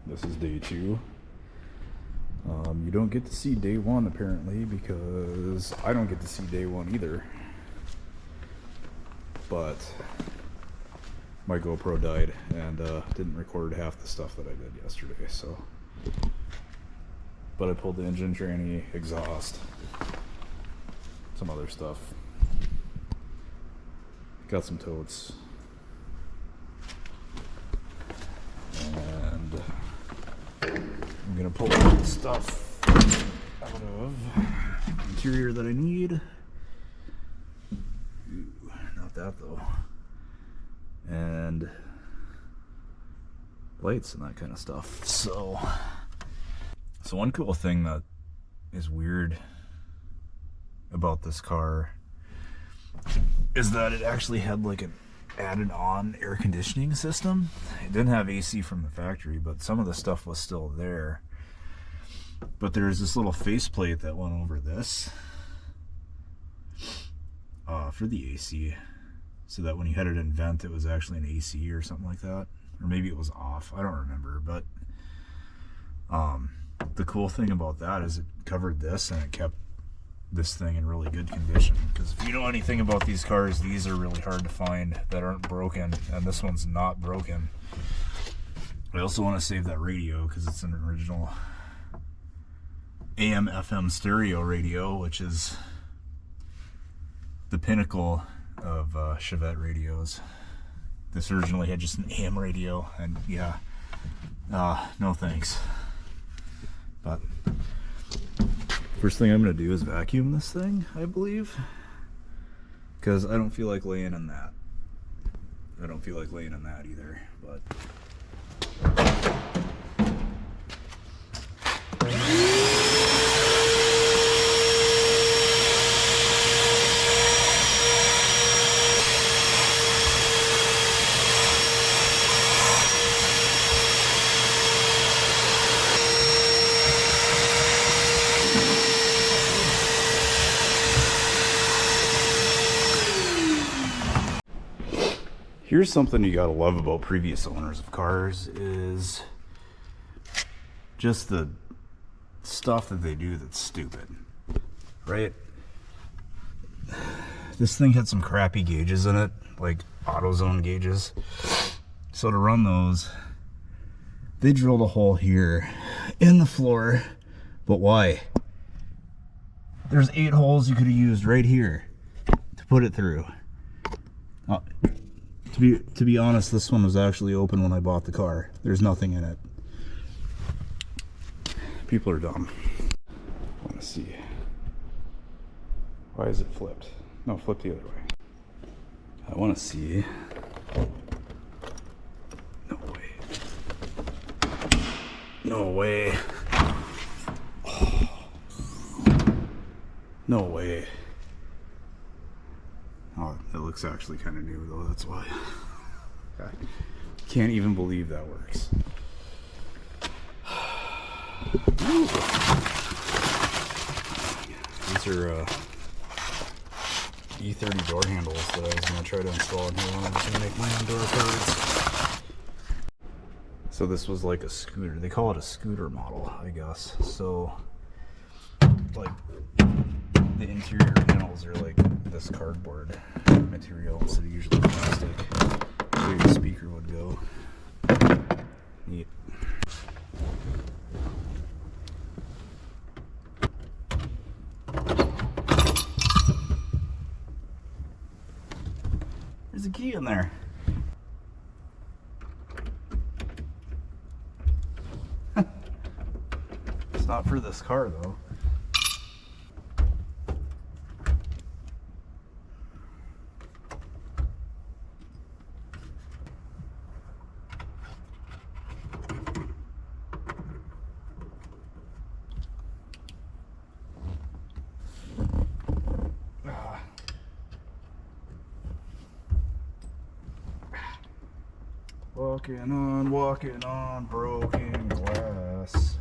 This is day 2. You don't get to see day 1 apparently, because I don't get to see day 1 either. But my GoPro died and didn't record half the stuff that I did yesterday, so. But I pulled the engine tranny, exhaust, some other stuff. Got some totes. And I'm gonna pull all the stuff out of the interior that I need. Ooh, not that though. And lights and that kind of stuff. So one cool thing that is weird about this car is that it actually had like an added on air conditioning system. It didn't have AC from the factory, but some of the stuff was still there. But there's this little faceplate that went over this for the AC, so that when you had it in vent it was actually an AC or something like that, or maybe it was off, I don't remember. But the cool thing about that is it covered this and it kept this thing in really good condition, because if you know anything about these cars, these are really hard to find that aren't broken, and this one's not broken. I also want to save that radio because it's an original AM FM stereo radio, which is the pinnacle of Chevette radios. This originally had just an AM radio, and yeah, no thanks. But first thing I'm going to do is vacuum this thing, I believe, because I don't feel like laying in that. I don't feel like laying in that either, but here's something you gotta love about previous owners of cars, is just the stuff that they do that's stupid, right? This thing had some crappy gauges in it, like AutoZone gauges. So to run those, they drilled a hole here in the floor. But why? There's 8 holes you could have used right here to put it through. To be honest, this one was actually open when I bought the car. There's nothing in it. People are dumb. I want to see. Why is it flipped? No, flip the other way. I want to see. No way. No way. Oh. No way. Oh, it looks actually kind of new though, that's why. Okay. Can't even believe that works. These are E30 door handles that I was going to try to install in here when I was going to make my own door cards. So this was like a scooter. They call it a scooter model, I guess. So, like, the interior panels are like this cardboard material instead of usually plastic. Where the speaker would go. Neat. There's a key in there. It's not for this car though. Walking on broken glass.